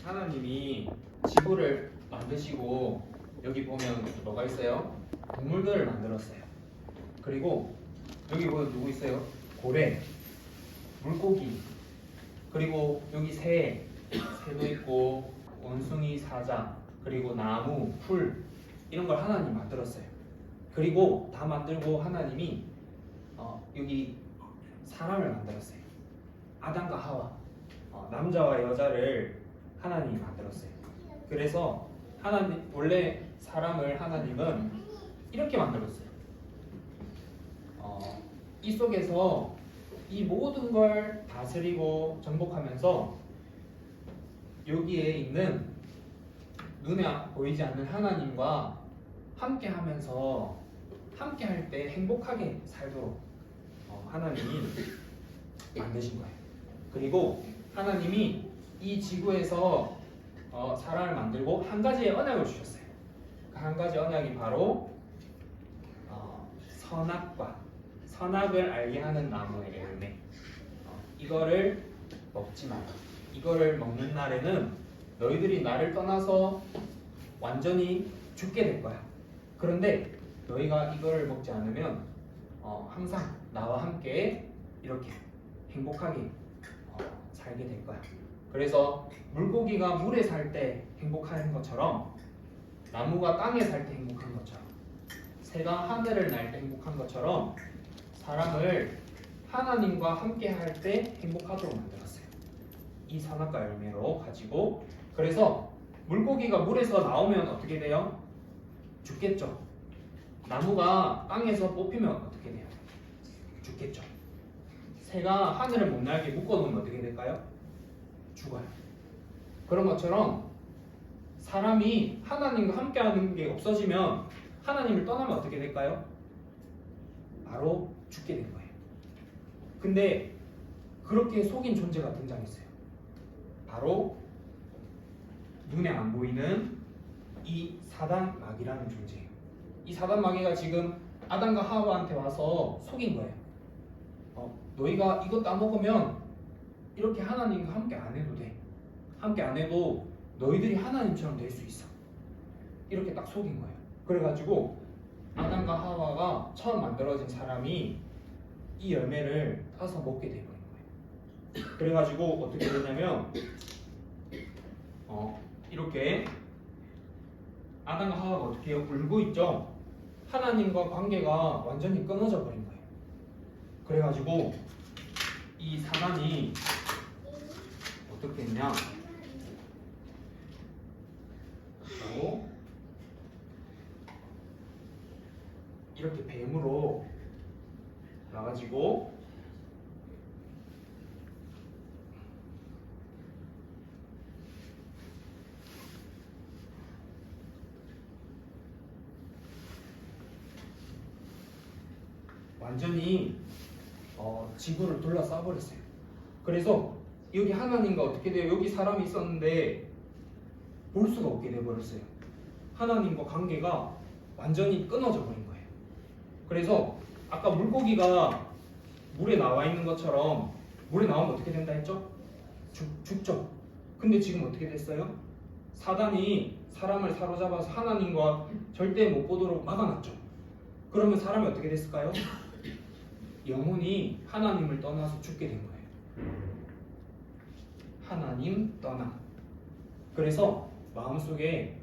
하나님이 지구를 만드시고 여기 보면 뭐가 있어요? 동물들을 만들었어요. 그리고 여기 보면 누구 있어요? 고래, 물고기, 그리고 여기 새도 있고 원숭이, 사자, 그리고 나무, 풀 이런 걸 하나님 만들었어요. 그리고 다 만들고 하나님이 여기 사람을 만들었어요. 아담과 하와, 남자와 여자를 하나님이 만들었어요. 그래서 하나님 원래 사람을 하나님은 이렇게 만들었어요. 이 속에서 이 모든 걸 다스리고 정복하면서 여기에 있는 눈에 보이지 않는 하나님과 함께하면서 함께할 때 행복하게 살도록 하나님이 만드신 거예요. 그리고 하나님이 이 지구에서 사람을 만들고 한 가지의 언약을 주셨어요. 그 한 가지 언약이 바로 선악을 알게 하는 나무의 열매. 이거를 먹지 마라. 이거를 먹는 날에는 너희들이 나를 떠나서 완전히 죽게 될 거야. 그런데 너희가 이거를 먹지 않으면 항상 나와 함께 이렇게 행복하게 살게 될 거야. 그래서 물고기가 물에 살 때 행복한 것처럼, 나무가 땅에 살 때 행복한 것처럼, 새가 하늘을 날 때 행복한 것처럼 사람을 하나님과 함께 할 때 행복하도록 만들었어요. 이 선악과 열매로 가지고. 그래서 물고기가 물에서 나오면 어떻게 돼요? 죽겠죠. 나무가 땅에서 뽑히면 어떻게 돼요? 죽겠죠. 새가 하늘을 못 날게 묶어놓으면 어떻게 될까요? 죽어요. 그런 것처럼 사람이 하나님과 함께하는 게 없어지면, 하나님을 떠나면 어떻게 될까요? 바로 죽게 된 거예요. 근데 그렇게 속인 존재가 등장했어요. 바로 눈에 안 보이는 이 사단 마귀라는 존재예요. 이 사단 마귀가 지금 아담과 하와한테 와서 속인 거예요. 너희가 이거 따먹으면 이렇게 하나님과 함께 안 해도 돼. 함께 안 해도 너희들이 하나님처럼 될 수 있어. 이렇게 딱 속인 거예요. 그래가지고 아담과 하와가 처음 만들어진 사람이 이 열매를 따서 먹게 되는 거예요. 그래가지고 어떻게 되냐면 이렇게 아담과 하와가 어떻게 해요? 울고 있죠. 하나님과 관계가 완전히 끊어져 버린 거예요. 그래가지고 이 사단이 어떻게 했냐, 이렇게 뱀으로 나가지고 완전히 지구를 둘러싸 버렸어요. 그래서 여기 하나님과 어떻게 돼요? 여기 사람이 있었는데 볼 수가 없게 돼 버렸어요. 하나님과 관계가 완전히 끊어져 버린 거예요. 그래서 아까 물고기가 물에 나와 있는 것처럼, 물에 나오면 어떻게 된다 했죠? 죽죠. 근데 지금 어떻게 됐어요? 사단이 사람을 사로잡아서 하나님과 절대 못 보도록 막아놨죠. 그러면 사람이 어떻게 됐을까요? 영혼이 하나님을 떠나서 죽게 된 거예요. 하나님 떠나. 그래서 마음속에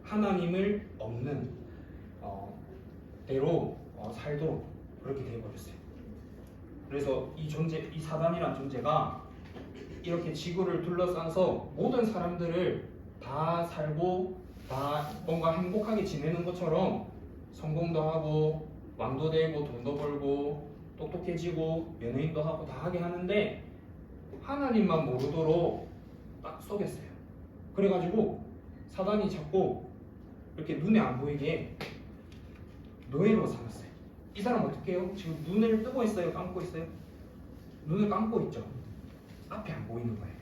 하나님을 없는 대로 살도록 그렇게 되어버렸어요. 그래서 이 존재, 이 사단이란 존재가 이렇게 지구를 둘러싸서 모든 사람들을 다 살고 다 뭔가 행복하게 지내는 것처럼 성공도 하고 왕도 되고 돈도 벌고 똑똑해지고 연예인도 하고 다 하게 하는데 하나님만 모르도록 딱 속였어요. 그래가지고 사단이 자꾸 이렇게 눈에 안 보이게 노예로 삼았어요. 이 사람 어떻게 해요? 지금 눈을 뜨고 있어요? 감고 있어요? 눈을 감고 있죠. 앞이 안 보이는 거예요.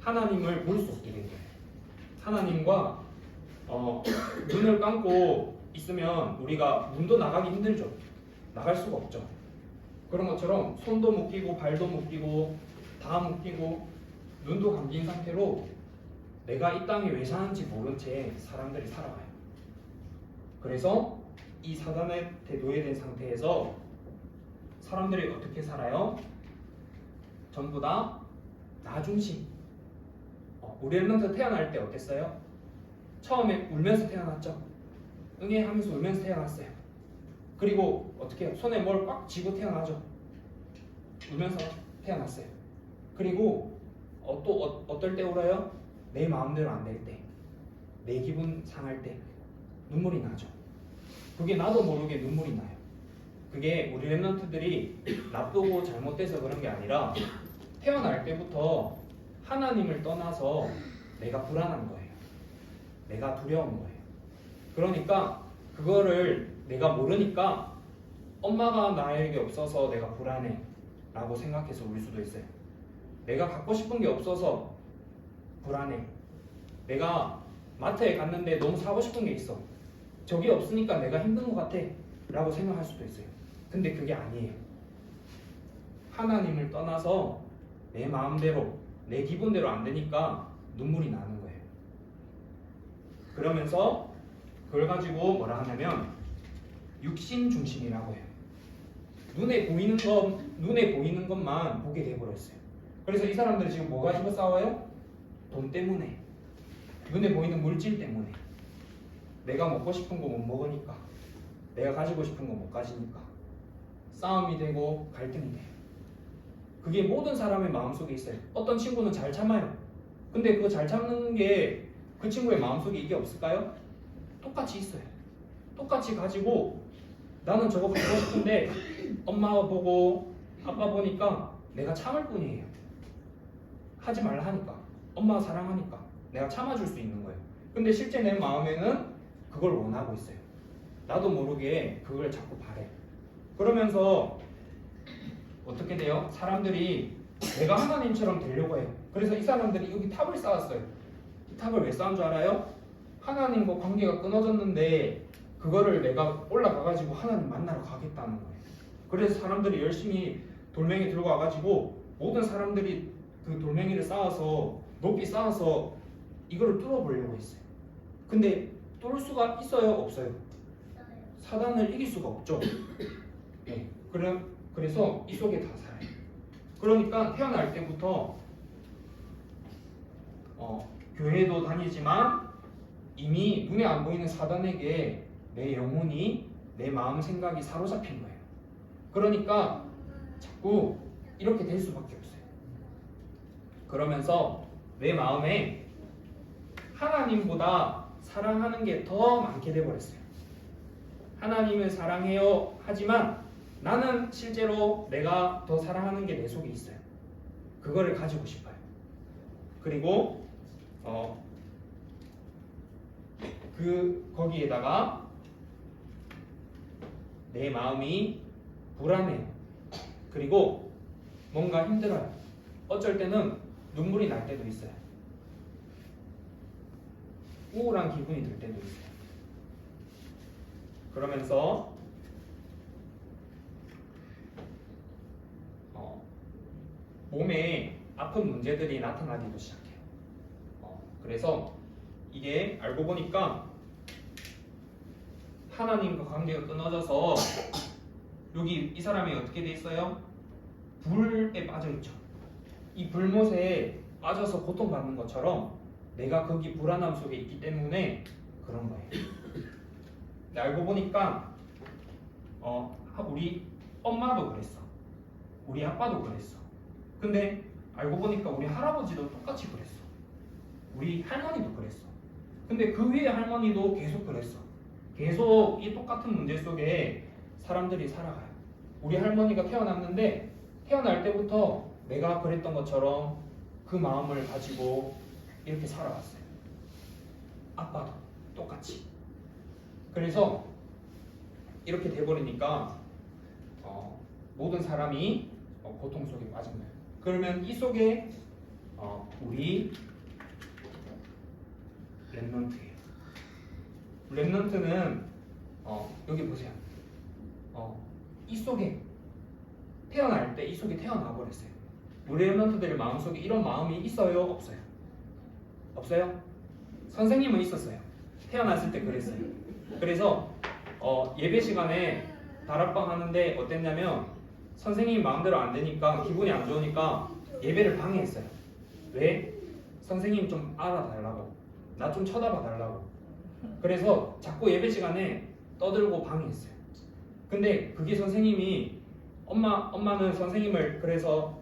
하나님을 볼 수 없게 된 거예요. 하나님과 눈을 감고 있으면 우리가 문도 나가기 힘들죠. 나갈 수가 없죠. 그런 것처럼 손도 묶이고 발도 묶이고 다 묶이고 눈도 감긴 상태로 내가 이 땅에 왜 사는지 모른 채 사람들이 살아가요. 그래서 이 사단에 노예된 상태에서 사람들이 어떻게 살아요? 전부 다 나 중심. 우리 랩런트 태어날 때 어땠어요? 처음에 울면서 태어났죠. 응애 하면서 울면서 태어났어요. 그리고 어떻게 해요? 손에 뭘 꽉 쥐고 태어나죠. 울면서 태어났어요. 그리고 또 어떨 때 울어요? 내 마음대로 안 될 때, 내 기분 상할 때 눈물이 나죠. 그게 나도 모르게 눈물이 나요. 그게 우리 랩런트들이 나쁘고 잘못돼서 그런 게 아니라 태어날 때부터 하나님을 떠나서 내가 불안한 거예요. 내가 두려운 거예요. 그러니까 그거를 내가 모르니까 엄마가 나에게 없어서 내가 불안해 라고 생각해서 울 수도 있어요. 내가 갖고 싶은 게 없어서 불안해. 내가 마트에 갔는데 너무 사고 싶은 게 있어. 저게 없으니까 내가 힘든 것 같아 라고 생각할 수도 있어요. 근데 그게 아니에요. 하나님을 떠나서 내 마음대로 내 기분대로 안 되니까 눈물이 나는 거예요. 그러면서 그걸 가지고 뭐라 하냐면 육신 중심이라고 해요. 눈에 보이는 것만 보게 돼버렸어요. 그래서 이 사람들이 지금 뭐가 힘을 싸워요? 돈 때문에, 눈에 보이는 물질 때문에, 내가 먹고 싶은 거 못 먹으니까, 내가 가지고 싶은 거 못 가지니까 싸움이 되고 갈등이 돼요. 그게 모든 사람의 마음속에 있어요. 어떤 친구는 잘 참아요. 근데 그 잘 참는 게 그 친구의 마음속에 이게 없을까요? 똑같이 있어요. 똑같이 가지고 나는 저거 갖고 싶은데 엄마 보고 아빠 보니까 내가 참을 뿐이에요. 하지 말라 하니까, 엄마가 사랑하니까 내가 참아줄 수 있는 거예요. 근데 실제 내 마음에는 그걸 원하고 있어요. 나도 모르게 그걸 자꾸 바래. 그러면서 어떻게 돼요? 사람들이 내가 하나님처럼 되려고 해요. 그래서 이 사람들이 여기 탑을 쌓았어요. 이 탑을 왜 쌓은 줄 알아요? 하나님과 관계가 끊어졌는데 그거를 내가 올라가가지고 하나님 만나러 가겠다는 거예요. 그래서 사람들이 열심히 돌멩이 들고 와가지고 모든 사람들이 그 돌멩이를 쌓아서 높이 쌓아서 이거를 뚫어보려고 했어요. 근데 뚫을 수가 있어요? 없어요? 사단을 이길 수가 없죠. 네. 그래서 이 속에 다 살아요. 그러니까 태어날 때부터 교회도 다니지만 이미 눈에 안 보이는 사단에게 내 영혼이, 내 마음 생각이 사로잡힌 거예요. 그러니까 자꾸 이렇게 될 수밖에 없어요. 그러면서 내 마음에 하나님보다 사랑하는 게 더 많게 돼버렸어요. 하나님을 사랑해요 하지만 나는 실제로 내가 더 사랑하는 게 내 속에 있어요. 그거를 가지고 싶어요. 그리고 거기에다가 내 마음이 불안해요. 그리고 뭔가 힘들어요. 어쩔 때는 눈물이 날 때도 있어요. 우울한 기분이 들 때도 있어요. 그러면서 몸에 아픈 문제들이 나타나기도 시작해요. 그래서 이게 알고 보니까 하나님과 관계가 끊어져서 여기 이 사람이 어떻게 돼 있어요? 불에 빠져 있죠. 이 불못에 빠져서 고통받는 것처럼 내가 거기 불안함 속에 있기 때문에 그런 거예요. 알고 보니까 우리 엄마도 그랬어. 우리 아빠도 그랬어. 근데 알고 보니까 우리 할아버지도 똑같이 그랬어. 우리 할머니도 그랬어. 근데 그 위에 할머니도 계속 그랬어. 계속 이 똑같은 문제 속에 사람들이 살아가요. 우리 할머니가 태어났는데 태어날 때부터 내가 그랬던 것처럼 그 마음을 가지고 이렇게 살아왔어요. 아빠도 똑같이. 그래서 이렇게 돼버리니까 모든 사람이 고통 속에 빠진 거예요. 그러면 이 속에 우리 랩런트예요. 렘넌트는 여기 보세요. 이 속에 태어날 때 이 속에 태어나 버렸어요. 우리 렘넌트들 마음속에 이런 마음이 있어요? 없어요? 없어요? 선생님은 있었어요. 태어났을 때 그랬어요. 그래서 예배 시간에 다락방 하는데 어땠냐면 선생님이 마음대로 안 되니까 기분이 안 좋으니까 예배를 방해했어요. 왜? 선생님 좀 알아달라고, 나 좀 쳐다봐 달라고. 그래서 자꾸 예배 시간에 떠들고 방해했어요. 근데 그게 선생님이 엄마는 선생님을 그래서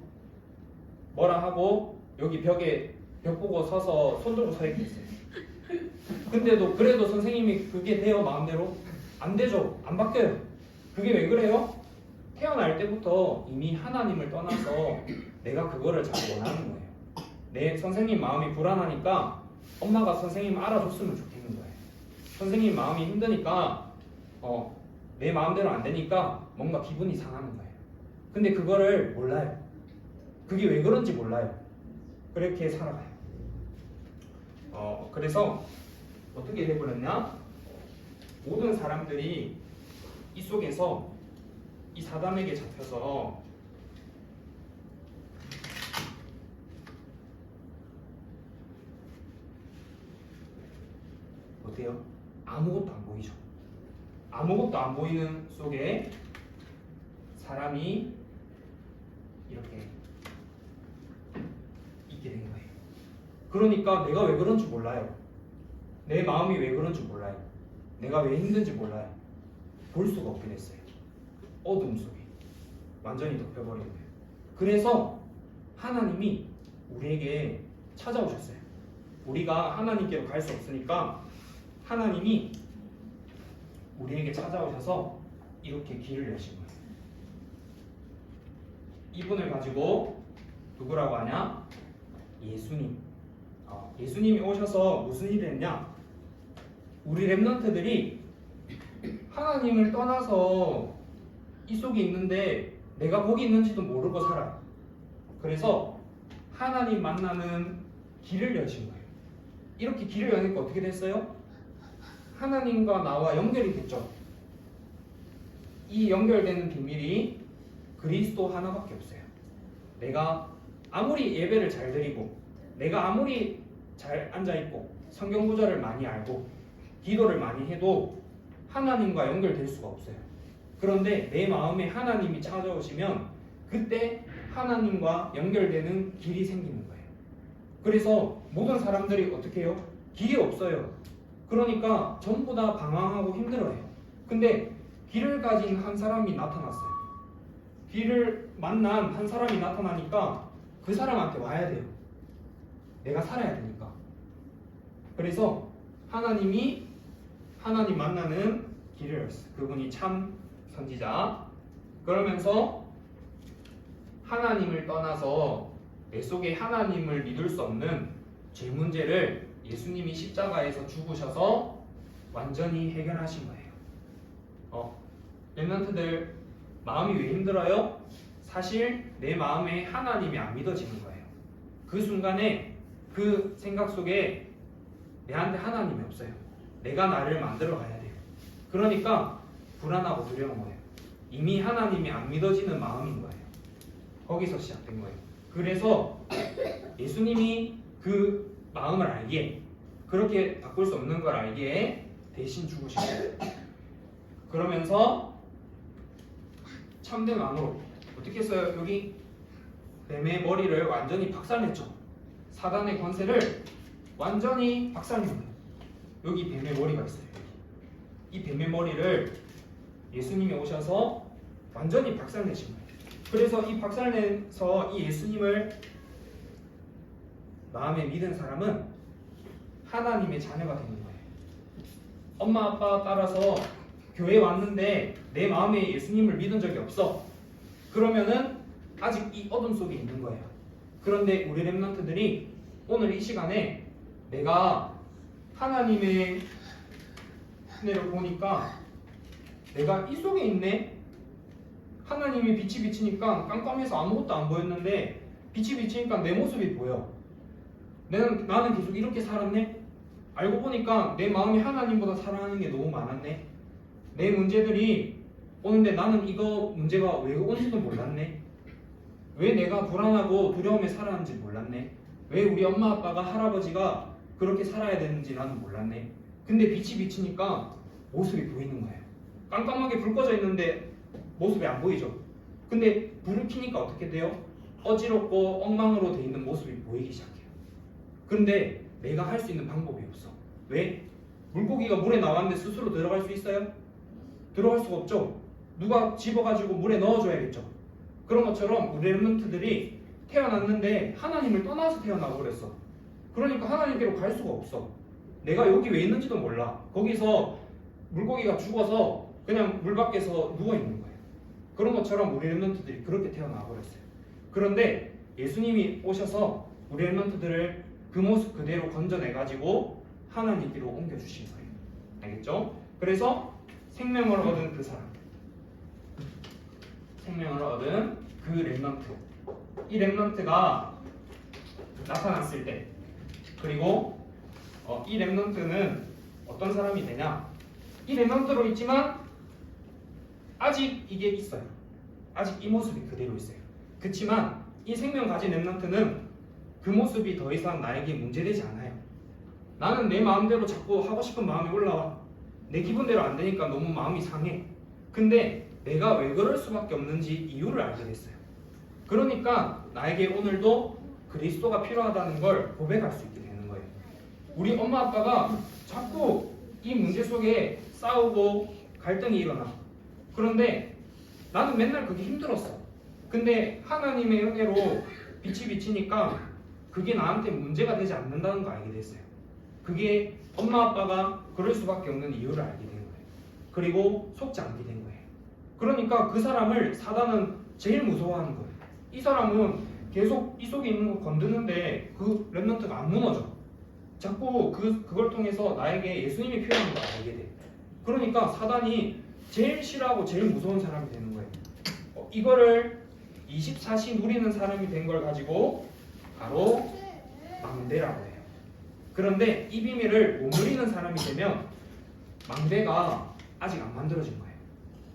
뭐라 하고 여기 벽에 벽 보고 서서 손 들고 서 있게 했어요. 근데도 그래도 선생님이 그게 돼요? 마음대로? 안 되죠. 안 바뀌어요. 그게 왜 그래요? 태어날 때부터 이미 하나님을 떠나서 내가 그거를 잘 원하는 거예요. 내 선생님 마음이 불안하니까 엄마가 선생님 알아줬으면 좋겠는 거예요. 선생님 마음이 힘드니까 내 마음대로 안 되니까 뭔가 기분이 상하는 거예요. 근데 그거를 몰라요. 그게 왜 그런지 몰라요. 그렇게 살아가요. 그래서 어떻게 해버렸냐? 모든 사람들이 이 속에서 이 사단에게 잡혀서 어때요? 아무것도 안 보이죠. 아무것도 안 보이는 속에 사람이 이렇게 있게 된 거예요. 그러니까 내가 왜 그런지 몰라요. 내 마음이 왜 그런지 몰라요. 내가 왜 힘든지 몰라요. 볼 수가 없게 됐어요. 어둠 속에 완전히 덮여버린 거예요. 그래서 하나님이 우리에게 찾아오셨어요. 우리가 하나님께로 갈 수 없으니까 하나님이 우리에게 찾아오셔서 이렇게 길을 여신 거예요. 이분을 가지고 누구라고 하냐? 예수님. 예수님이 오셔서 무슨 일을 했냐? 우리 렘넌트들이 하나님을 떠나서 이 속에 있는데 내가 거기 있는지도 모르고 살아요. 그래서 하나님 만나는 길을 여신 거예요. 이렇게 길을 여니까 어떻게 됐어요? 하나님과 나와 연결이 됐죠. 이 연결되는 비밀이 그리스도 하나밖에 없어요. 내가 아무리 예배를 잘 드리고 내가 아무리 잘 앉아있고 성경 구절을 많이 알고 기도를 많이 해도 하나님과 연결될 수가 없어요. 그런데 내 마음에 하나님이 찾아오시면 그때 하나님과 연결되는 길이 생기는 거예요. 그래서 모든 사람들이 어떻게 해요? 길이 없어요. 그러니까 전부 다 방황하고 힘들어해요. 근데 길을 가진 한 사람이 나타났어요. 길을 만난 한 사람이 나타나니까 그 사람한테 와야 돼요. 내가 살아야 되니까. 그래서 하나님 만나는 길을 열었어요. 그분이 참 선지자. 그러면서 하나님을 떠나서 내 속에 하나님을 믿을 수 없는 죄 문제를 예수님이 십자가에서 죽으셔서 완전히 해결하신 거예요. 렘넌트들 마음이 왜 힘들어요? 사실 내 마음에 하나님이 안 믿어지는 거예요. 그 순간에 그 생각 속에 내한테 하나님이 없어요. 내가 나를 만들어 가야 돼요. 그러니까 불안하고 두려운 거예요. 이미 하나님이 안 믿어지는 마음인 거예요. 거기서 시작된 거예요. 그래서 예수님이 그 마음을 알기에, 그렇게 바꿀 수 없는 걸 알기에 대신 죽으신 거예요. 그러면서 참된 왕으로 어떻게 했어요? 여기 뱀의 머리를 완전히 박살냈죠. 사단의 권세를 완전히 박살낸 거예요. 여기 뱀의 머리가 있어요. 이 뱀의 머리를 예수님이 오셔서 완전히 박살내신 거예요. 그래서 이 박살내서 이 예수님을 마음에 믿은 사람은 하나님의 자녀가 되는 거예요. 엄마 아빠 따라서 교회 왔는데 내 마음에 예수님을 믿은 적이 없어. 그러면은 아직 이 어둠 속에 있는 거예요. 그런데 우리 렘넌트들이 오늘 이 시간에 내가 하나님의 은혜를 보니까 내가 이 속에 있네. 하나님이 빛이 비치니까 깜깜해서 아무것도 안 보였는데 빛이 비치니까 내 모습이 보여. 나는 계속 이렇게 살았네. 알고 보니까 내 마음이 하나님보다 사랑하는 게 너무 많았네. 내 문제들이 오는데 나는 이거 문제가 왜 오는지도 몰랐네. 왜 내가 불안하고 두려움에 살아가는지 몰랐네. 왜 우리 엄마 아빠가 할아버지가 그렇게 살아야 되는지 나는 몰랐네. 근데 빛이 비치니까 모습이 보이는 거예요. 깜깜하게 불 꺼져 있는데 모습이 안 보이죠. 근데 불을 켜니까 어떻게 돼요? 어지럽고 엉망으로 돼 있는 모습이 보이기 시작해요. 그런데 내가 할 수 있는 방법이 없어. 왜? 물고기가 물에 나왔는데 스스로 들어갈 수 있어요? 들어갈 수가 없죠. 누가 집어가지고 물에 넣어줘야겠죠. 그런 것처럼 우리 렘넌트들이 태어났는데 하나님을 떠나서 태어나 버렸어. 그러니까 하나님께로 갈 수가 없어. 내가 여기 왜 있는지도 몰라. 거기서 물고기가 죽어서 그냥 물 밖에서 누워 있는 거예요. 그런 것처럼 우리 렘넌트들이 그렇게 태어나 버렸어요. 그런데 예수님이 오셔서 우리 렘넌트들을 그 모습 그대로 건져내가지고 하나님께로 옮겨주신 거예요. 알겠죠? 그래서 생명을 얻은 그 사람, 생명을 얻은 그 렘넌트, 이 렘넌트가 나타났을 때, 그리고 이 렘넌트는 어떤 사람이 되냐? 이 렘넌트로 있지만 아직 이게 있어요. 아직 이 모습이 그대로 있어요. 그렇지만 이 생명 가진 렘넌트는 그 모습이 더 이상 나에게 문제되지 않아요. 나는 내 마음대로 자꾸 하고 싶은 마음이 올라와. 내 기분대로 안 되니까 너무 마음이 상해. 근데 내가 왜 그럴 수밖에 없는지 이유를 알게 됐어요. 그러니까 나에게 오늘도 그리스도가 필요하다는 걸 고백할 수 있게 되는 거예요. 우리 엄마 아빠가 자꾸 이 문제 속에 싸우고 갈등이 일어나. 그런데 나는 맨날 그게 힘들었어. 근데 하나님의 은혜로 빛이 비치니까 그게 나한테 문제가 되지 않는다는 거 알게 됐어요. 그게 엄마 아빠가 그럴 수밖에 없는 이유를 알게 된 거예요. 그리고 속지 않게 된 거예요. 그러니까 그 사람을 사단은 제일 무서워하는 거예요. 이 사람은 계속 이 속에 있는 거 건드는데 그 렘넌트가 안 무너져. 자꾸 그걸 통해서 나에게 예수님이 필요한 걸 알게 돼. 그러니까 사단이 제일 싫어하고 제일 무서운 사람이 되는 거예요. 이거를 24시 누리는 사람이 된 걸 가지고 바로 망대라고 해요. 그런데 이 비밀을 못 누리는 사람이 되면 망대가 아직 안 만들어진 거예요.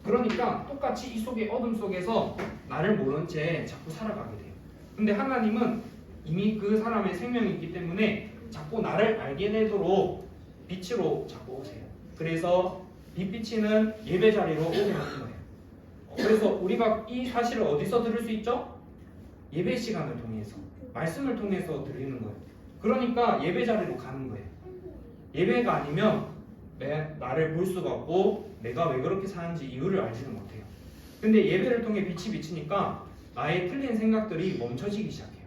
그러니까 똑같이 이 속의 어둠 속에서 나를 모른 채 자꾸 살아가게 돼요. 근데 하나님은 이미 그 사람의 생명이 있기 때문에 자꾸 나를 알게 되도록 빛으로 자꾸 오세요. 그래서 빛 비치는 예배 자리로 오게 하는 거예요. 그래서 우리가 이 사실을 어디서 들을 수 있죠? 예배 시간을 통해서, 말씀을 통해서 들리는 거예요. 그러니까 예배 자리로 가는 거예요. 예배가 아니면 나를 볼 수가 없고 내가 왜 그렇게 사는지 이유를 알지는 못해요. 근데 예배를 통해 빛이 비치니까 나의 틀린 생각들이 멈춰지기 시작해요.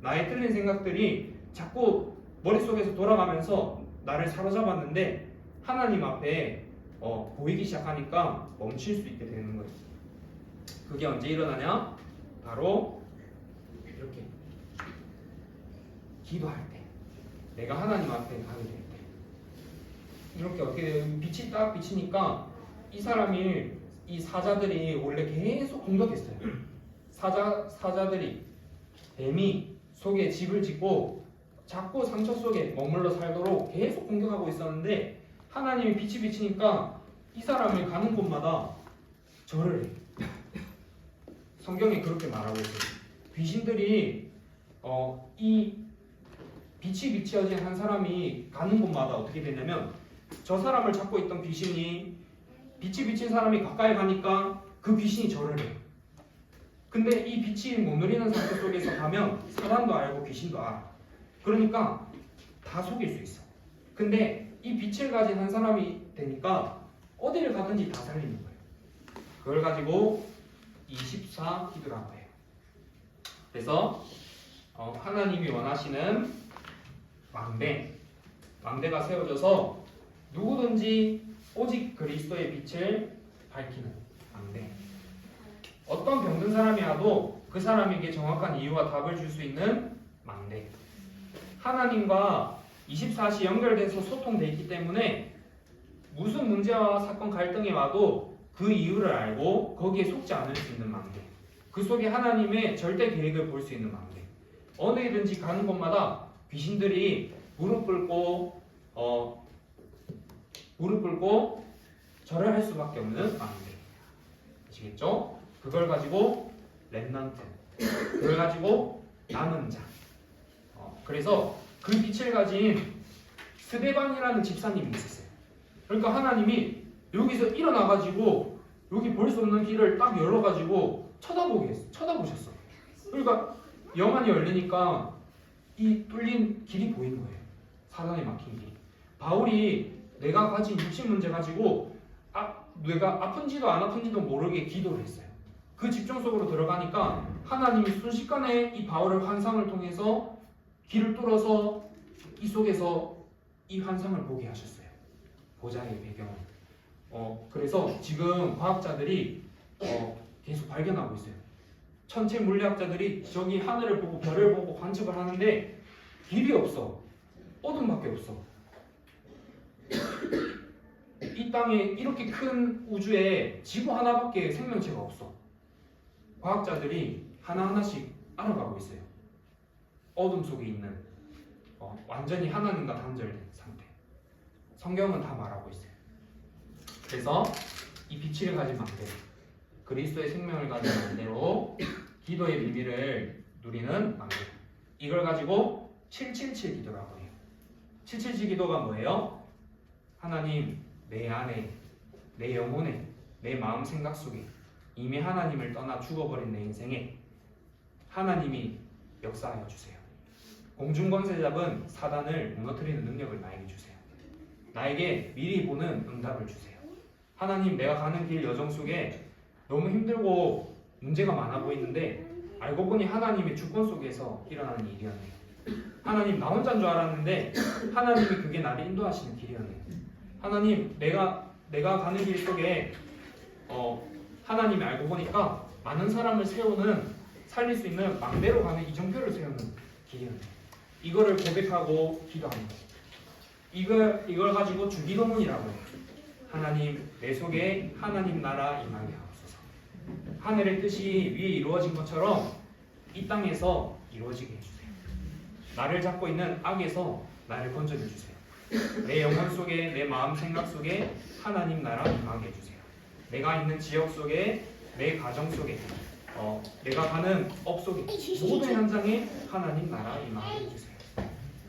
나의 틀린 생각들이 자꾸 머릿속에서 돌아가면서 나를 사로잡았는데 하나님 앞에 보이기 시작하니까 멈출 수 있게 되는 거예요. 그게 언제 일어나냐? 바로 이렇게 기도할 때, 내가 하나님 앞에 가게 될 때, 이렇게 어떻게 돼요? 빛이 딱 비치니까 이 사람이, 이 사자들이 원래 계속 공격했어요. 사자들이 뱀이 속에 집을 짓고 자꾸 상처 속에 머물러 살도록 계속 공격하고 있었는데 하나님이 빛이 비치니까 이 사람을 가는 곳마다 절을 해. 성경에 그렇게 말하고 있어요. 귀신들이 이 빛이 비치어진 한 사람이 가는 곳마다 어떻게 되냐면 저 사람을 잡고 있던 귀신이 빛이 비친 사람이 가까이 가니까 그 귀신이 절을 해요. 근데 이 빛이 못 누리는 상태 속에서 가면 사단도 알고 귀신도 알아. 그러니까 다 속일 수 있어. 근데 이 빛을 가진 한 사람이 되니까 어디를 가든지 다 살리는 거예요. 그걸 가지고 24 기도라고 해요. 그래서 하나님이 원하시는 망대가 세워져서 누구든지 오직 그리스도의 빛을 밝히는 망대. 어떤 병든 사람이 와도 그 사람에게 정확한 이유와 답을 줄 수 있는 망대. 하나님과 24시 연결돼서 소통돼 있기 때문에 무슨 문제와 사건 갈등이 와도 그 이유를 알고 거기에 속지 않을 수 있는 망대. 그 속에 하나님의 절대 계획을 볼 수 있는 망대. 어디든지 가는 곳마다 귀신들이 무릎 꿇고 무릎 꿇고 절을 할 수밖에 없는 망대. 아시겠죠? 그걸 가지고 렘넌트, 그걸 가지고 남은 자. 그래서 그 빛을 가진 스데반이라는 집사님이 있었어요. 그러니까 하나님이 여기서 일어나가지고 여기 볼 수 없는 길을 딱 열어가지고 쳐다보셨어. 그러니까 영안이 열리니까 이 뚫린 길이 보이는 거예요. 사단에 막힌 길이. 바울이 내가 가진 육신 문제 가지고 내가 아픈지도 안 아픈지도 모르게 기도를 했어요. 그 집중 속으로 들어가니까 하나님이 순식간에 이 바울의 환상을 통해서 길을 뚫어서 이 속에서 이 환상을 보게 하셨어요. 보좌의 배경을. 그래서 지금 과학자들이 계속 발견하고 있어요. 천체 물리학자들이 저기 하늘을 보고 별을 보고 관측을 하는데 길이 없어. 어둠밖에 없어. 이 땅에 이렇게 큰 우주에 지구 하나밖에 생명체가 없어. 과학자들이 하나하나씩 알아가고 있어요. 어둠 속에 있는 완전히 하나님과 단절된 상태. 성경은 다 말하고 있어요. 그래서 이 빛을 가진 망대, 그리스도의 생명을 가진 망대로 기도의 비밀을 누리는 망대. 이걸 가지고 777 기도라고 해요. 777 기도가 뭐예요? 하나님, 내 안에, 내 영혼에, 내 마음 생각 속에 이미 하나님을 떠나 죽어버린 내 인생에 하나님이 역사하여 주세요. 공중권세 잡은 사단을 무너뜨리는 능력을 나에게 주세요. 나에게 미리 보는 응답을 주세요. 하나님, 내가 가는 길 여정 속에 너무 힘들고 문제가 많아 보이는데 알고 보니 하나님의 주권 속에서 일어나는 일이었네요. 하나님, 나 혼자인 줄 알았는데 하나님이 그게 나를 인도하시는 길이었네요. 하나님, 내가 가는 길 속에 하나님이 알고 보니까 많은 사람을 살릴 수 있는 망대로 가는 이정표를 세우는 길이었네요. 이거를 고백하고 기도합니다. 이걸 가지고 주기도문이라고 해요. 하나님, 내 속에 하나님 나라 임하게 하옵소서. 하늘의 뜻이 위에 이루어진 것처럼 이 땅에서 이루어지게 해주세요. 나를 잡고 있는 악에서 나를 건져내 주세요. 내 영혼 속에, 내 마음 생각 속에 하나님 나라 임하게 해주세요. 내가 있는 지역 속에, 내 가정 속에, 내가 가는 업 속에 모든 현장에 하나님 나라 임하게 해주세요.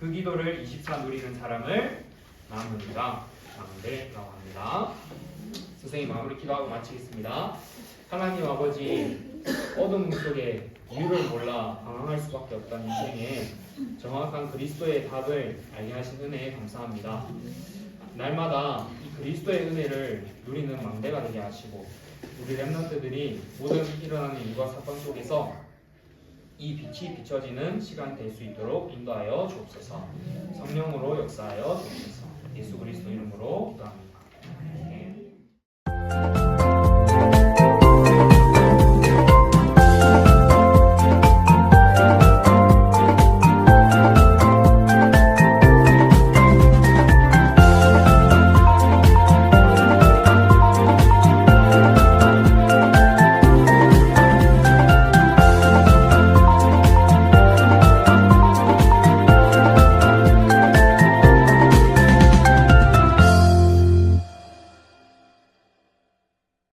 그 기도를 24 누리는 사람을 나누리라 라고 합니다. 선생님, 마무리 기도하고 마치겠습니다. 하나님 아버지, 어둠 속에 이유를 몰라 방황할 수밖에 없던 인생에 정확한 그리스도의 답을 알게 하신 은혜에 감사합니다. 날마다 이 그리스도의 은혜를 누리는 망대가 되게 하시고 우리 렘넌트들이 모든 일어나는 일과 사건 속에서 이 빛이 비춰지는 시간이 될 수 있도록 인도하여 주옵소서. 성령으로 역사하여 주옵소서. 예수 그리스도 이름으로 기도합니다.